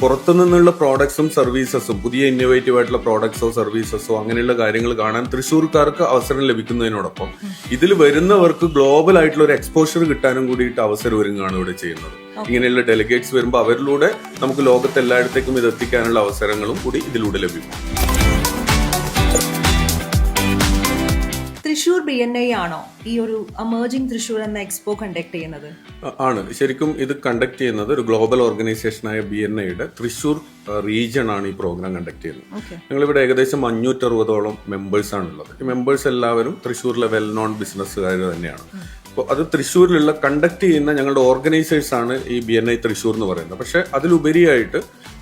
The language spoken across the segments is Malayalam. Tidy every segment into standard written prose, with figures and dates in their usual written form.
പുറത്തുനിന്നുള്ള പ്രോഡക്ട്സും സർവീസസും പുതിയ ഇന്നോവേറ്റീവ് ആയിട്ടുള്ള പ്രോഡക്ട്സോ സർവീസസോ അങ്ങനെയുള്ള കാര്യങ്ങൾ കാണാൻ തൃശ്ശൂർക്കാർക്ക് അവസരം ലഭിക്കുന്നതിനോടൊപ്പം ഇതിൽ വരുന്നവർക്ക് ഗ്ലോബൽ ആയിട്ടുള്ള ഒരു എക്സ്പോഷർ കിട്ടാനും കൂടിയിട്ട് അവസരം ഒരുങ്ങാണ് ഇവിടെ ചെയ്യുന്നത്. ഇങ്ങനെയുള്ള ഡെലിഗേറ്റ്സ് വരുമ്പോൾ അവരിലൂടെ നമുക്ക് ലോകത്ത് എല്ലായിടത്തേക്കും ഇത് എത്തിക്കാനുള്ള അവസരങ്ങളും കൂടി ഇതിലൂടെ ലഭിക്കും. തൃശ്ശൂർ BNI ആണോ ഈ ഒരു എമർജിംഗ് തൃശ്ശൂർ എന്ന എക്സ്പോ കണ്ടക്ട് ചെയ്യുന്നത്? ആണ്. ശരിക്കും ഇത് കണ്ടക്ട് ചെയ്യുന്നത് ഒരു ഗ്ലോബൽ ഓർഗനൈസേഷനായ BNIയുടെ തൃശ്ശൂർ റീജിയൻ ആണ് ഈ പ്രോഗ്രാം കണ്ടക്ട് ചെയ്യുന്നത്. ഞങ്ങളിവിടെ ഏകദേശം 560ഓളം മെമ്പേഴ്സ് ആണുള്ളത്. ഈ മെമ്പേഴ്സ് എല്ലാവരും തൃശ്ശൂരിലെ വെൽ നോൺ ബിസിനസ്സുകാർ തന്നെയാണ്. അപ്പോൾ അത് തൃശ്ശൂരിലുള്ള കണ്ടക്ട് ചെയ്യുന്ന ഞങ്ങളുടെ ഓർഗനൈസേഴ്സ് ആണ് ഈ BNI തൃശ്ശൂർ എന്ന് പറയുന്നത്. പക്ഷെ അതിലുപരിയായിട്ട്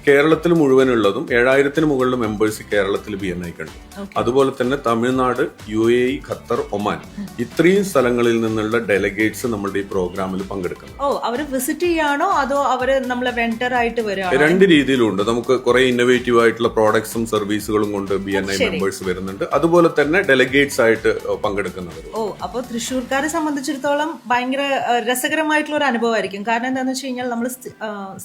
കേരളത്തിൽ മുഴുവനുള്ളതും 7000-ന് മുകളിൽ മെമ്പേഴ്സ് കേരളത്തിൽ BNI ഉണ്ട്. അതുപോലെ തന്നെ തമിഴ്നാട്, UAE, ഖത്തർ, ഒമാൻ ഇത്രയും സ്ഥലങ്ങളിൽ നിന്നുള്ള ഡെലിഗേറ്റ്സ് നമ്മുടെ ഈ പ്രോഗ്രാമിൽ പങ്കെടുക്കുന്നു. അവര് വിസിറ്റ് ചെയ്യാണോ അതോ അവര് നമ്മളെ വെണ്ടർ ആയിട്ട് വരികയാണോ? രണ്ട് രീതിയിലുണ്ട്. നമുക്ക് കുറെ ഇന്നോവേറ്റീവ് ആയിട്ടുള്ള പ്രോഡക്ട്സും സർവീസുകളും കൊണ്ട് BNI മെമ്പേഴ്സ് വരുന്നുണ്ട്. അതുപോലെ തന്നെ ഡെലിഗേറ്റ്സ് ആയിട്ട് പങ്കെടുക്കുന്നവർ. അപ്പോൾ തൃശ്ശൂർക്കാരെ സംബന്ധിച്ചിടത്തോളം ഭയങ്കര രസകരമായിട്ടുള്ള ഒരു അനുഭവമായിരിക്കും. കാരണം എന്താണെന്ന് വെച്ച് കഴിഞ്ഞാൽ നമ്മൾ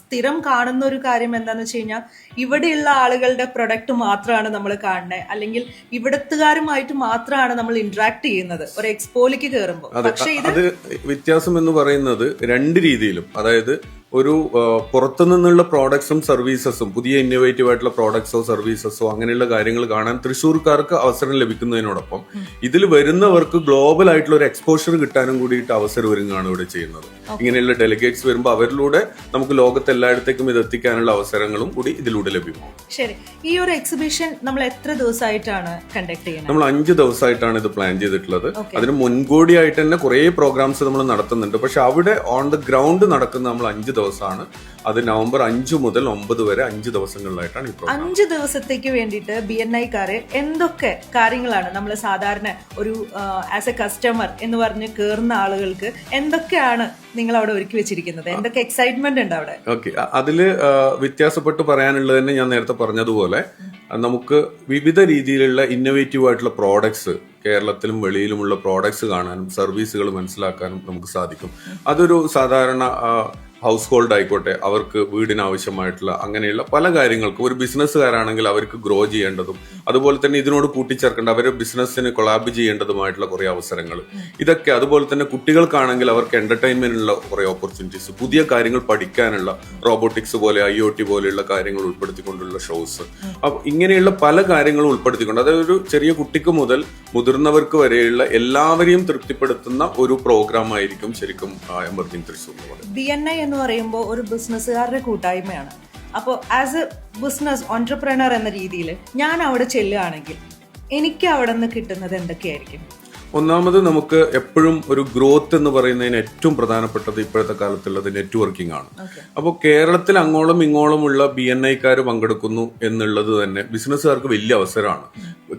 സ്ഥിരം കാണുന്ന ഒരു കാര്യം എന്താണെന്ന് കഴിഞ്ഞാൽ ഇവിടെയുള്ള ആളുകളുടെ പ്രൊഡക്റ്റ് മാത്രമാണ് നമ്മൾ കാണുന്നത്, അല്ലെങ്കിൽ ഇവിടത്തുകാരുമായിട്ട് മാത്രമാണ് നമ്മൾ ഇന്ററാക്ട് ചെയ്യുന്നത് ഒരു എക്സ്പോയിലേക്ക് കയറുമ്പോൾ. പക്ഷേ അത് വ്യത്യാസം എന്ന് പറയുന്നത് രണ്ട് രീതിയിലും, അതായത് ഒരു പുറത്തുനിന്നുള്ള പ്രോഡക്ട്സും സർവീസസും പുതിയ ഇന്നോവേറ്റീവ് ആയിട്ടുള്ള പ്രോഡക്ട്സോ സർവീസസോ അങ്ങനെയുള്ള കാര്യങ്ങൾ കാണാൻ തൃശ്ശൂർക്കാർക്ക് അവസരം ലഭിക്കുന്നതിനോടൊപ്പം ഇതിൽ വരുന്നവർക്ക് ഗ്ലോബൽ ആയിട്ടുള്ള ഒരു എക്സ്പോഷർ കിട്ടാനും കൂടിയിട്ട് അവസരം ഒരുങ്ങാണ് ഇവിടെ ചെയ്യുന്നത്. ഇങ്ങനെയുള്ള ഡെലിഗേറ്റ്സ് വരുമ്പോൾ അവരിലൂടെ നമുക്ക് ലോകത്ത് എല്ലായിടത്തേക്കും ഇത് എത്തിക്കാനുള്ള അവസരങ്ങളും കൂടി ഇതിലൂടെ ലഭ്യമാകും. ശരി, ഈ ഒരു എക്സിബിഷൻ നമ്മൾ എത്ര ദിവസമായിട്ടാണ് കണ്ടക്ട് ചെയ്യുന്നത്? നമ്മൾ 5 ദിവസമായിട്ടാണ് ഇത് പ്ലാൻ ചെയ്തിട്ടുള്ളത്. അതിന് മുൻകൂടിയായിട്ട് തന്നെ കുറെ പ്രോഗ്രാംസ് നമ്മൾ നടത്തുന്നുണ്ട്. പക്ഷെ അവിടെ ഓൺ ദ ഗ്രൗണ്ട് നടക്കുന്ന നമ്മൾ 5 ദിവസമാണ്. അത് നവംബർ 5 മുതൽ 9 വരെ 5 ദിവസങ്ങളിലായിട്ടാണ് ഈ പ്രോഗ്രാം. 5 ദിവസത്തേക്ക് വേണ്ടിയിട്ട് BNI-ക്കാര് എന്തൊക്കെ കാര്യങ്ങളാണ് നമ്മൾ സാധാരണ ഒരു ആസ് എ കസ്റ്റമർ എന്ന് പറഞ്ഞ് കയറുന്ന ആളുകൾക്ക് എന്തൊക്കെയാണ് നിങ്ങൾ അവിടെ ഒരുക്കി വെച്ചിരിക്കുന്നത്? എന്തൊക്കെ എക്സൈറ്റ്മെന്റ് ഉണ്ട് അവിടെ? ഓക്കെ, അതില് വ്യത്യാസപ്പെട്ട് പറയാനുള്ളത് തന്നെ ഞാൻ നേരത്തെ പറഞ്ഞതുപോലെ നമുക്ക് വിവിധ രീതിയിലുള്ള ഇന്നോവേറ്റീവ് ആയിട്ടുള്ള പ്രോഡക്ട്സ് കേരളത്തിലും വെളിയിലുമുള്ള പ്രോഡക്ട്സ് കാണാനും സർവീസുകൾ മനസ്സിലാക്കാനും നമുക്ക് സാധിക്കും. അതൊരു സാധാരണ ഹൗസ് ഹോൾഡ് ആയിക്കോട്ടെ, അവർക്ക് വീടിന് ആവശ്യമായിട്ടുള്ള അങ്ങനെയുള്ള പല കാര്യങ്ങൾക്കും ഒരു ബിസിനസ്സുകാരാണെങ്കിൽ അവർക്ക് ഗ്രോ ചെയ്യേണ്ടതും അതുപോലെ തന്നെ ഇതിനോട് കൂട്ടിച്ചേർക്കേണ്ട അവരുടെ ബിസിനസ്സിന് കൊളാബ് ചെയ്യേണ്ടതുമായിട്ടുള്ള കുറെ അവസരങ്ങൾ, ഇതൊക്കെ അതുപോലെ തന്നെ കുട്ടികൾക്കാണെങ്കിൽ അവർക്ക് എന്റർടൈൻമെന്റിനുള്ള കുറെ ഓപ്പർച്യൂണിറ്റീസ്, പുതിയ കാര്യങ്ങൾ പഠിക്കാനുള്ള റോബോട്ടിക്സ് പോലെ IoT പോലെയുള്ള കാര്യങ്ങൾ ഉൾപ്പെടുത്തിക്കൊണ്ടുള്ള ഷോസ്, അപ്പൊ ഇങ്ങനെയുള്ള പല കാര്യങ്ങളും ഉൾപ്പെടുത്തിക്കൊണ്ട് അതായത് ഒരു ചെറിയ കുട്ടിക്ക് മുതൽ മുതിർന്നവർക്ക് വരെയുള്ള എല്ലാവരെയും തൃപ്തിപ്പെടുത്തുന്ന ഒരു പ്രോഗ്രാം ആയിരിക്കും ശരിക്കും എമർജിംഗ് തൃശ്ശൂർ. BNI എന്ന് പറയുമ്പോൾ ഒരു ബിസിനസ്സുകാരുടെ കൂട്ടായ്മയാണ്. അപ്പോൾ ആസ് എ ബിസിനസ് ഓൺട്രപ്രണർ എന്ന രീതിയിൽ ഞാൻ അവിടെ ചെല്ലുകയാണെങ്കിൽ എനിക്ക് അവിടെ നിന്ന് കിട്ടുന്നത് എന്തൊക്കെയായിരിക്കും? ഒന്നാമത് നമുക്ക് എപ്പോഴും ഒരു ഗ്രോത്ത് എന്ന് പറയുന്നതിന് ഏറ്റവും പ്രധാനപ്പെട്ടത് ഇപ്പോഴത്തെ കാലത്തുള്ളത് നെറ്റ്വർക്കിംഗ് ആണ്. അപ്പോൾ കേരളത്തിൽ അങ്ങോളം ഇങ്ങോളമുള്ള BNI-ക്കാർ പങ്കെടുക്കുന്നു എന്നുള്ളത് തന്നെ ബിസിനസ്സുകാർക്ക് വലിയ അവസരമാണ്,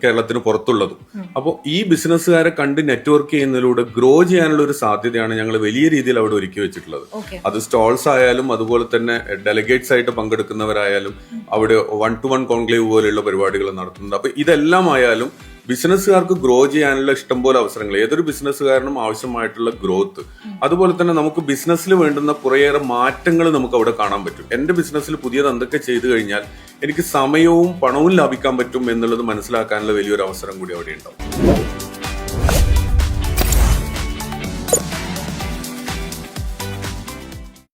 കേരളത്തിന് പുറത്തുള്ളതും. അപ്പോൾ ഈ ബിസിനസ്സുകാരെ കണ്ട് നെറ്റ്വർക്ക് ചെയ്യുന്നതിലൂടെ ഗ്രോ ചെയ്യാനുള്ള ഒരു സാധ്യതയാണ് ഞങ്ങൾ വലിയ രീതിയിൽ അവിടെ ഒരുക്കി വെച്ചിട്ടുള്ളത്. അത് സ്റ്റോൾസ് ആയാലും അതുപോലെ തന്നെ ഡെലിഗേറ്റ്സ് ആയിട്ട് പങ്കെടുക്കുന്നവരായാലും അവിടെ 1-to-1 കോൺക്ലേവ് പോലെയുള്ള പരിപാടികൾ നടത്തുന്നുണ്ട്. അപ്പൊ ഇതെല്ലാം ആയാലും ബിസിനസ്സുകാർക്ക് ഗ്രോ ചെയ്യാനുള്ള ഇഷ്ടംപോലെ അവസരങ്ങൾ, ഏതൊരു ബിസിനസ്സുകാരനും ആവശ്യമായിട്ടുള്ള ഗ്രോത്ത്, അതുപോലെ തന്നെ നമുക്ക് ബിസിനസ്സിൽ വേണ്ടുന്ന കുറേയേറെ മാറ്റങ്ങൾ നമുക്ക് അവിടെ കാണാൻ പറ്റും. എന്റെ ബിസിനസ്സിൽ പുതിയത് എന്തൊക്കെ ചെയ്തു കഴിഞ്ഞാൽ എനിക്ക് സമയവും പണവും ലാഭിക്കാൻ പറ്റും എന്നുള്ളത് മനസ്സിലാക്കാനുള്ള വലിയൊരു അവസരം കൂടി അവിടെ ഉണ്ടാവും.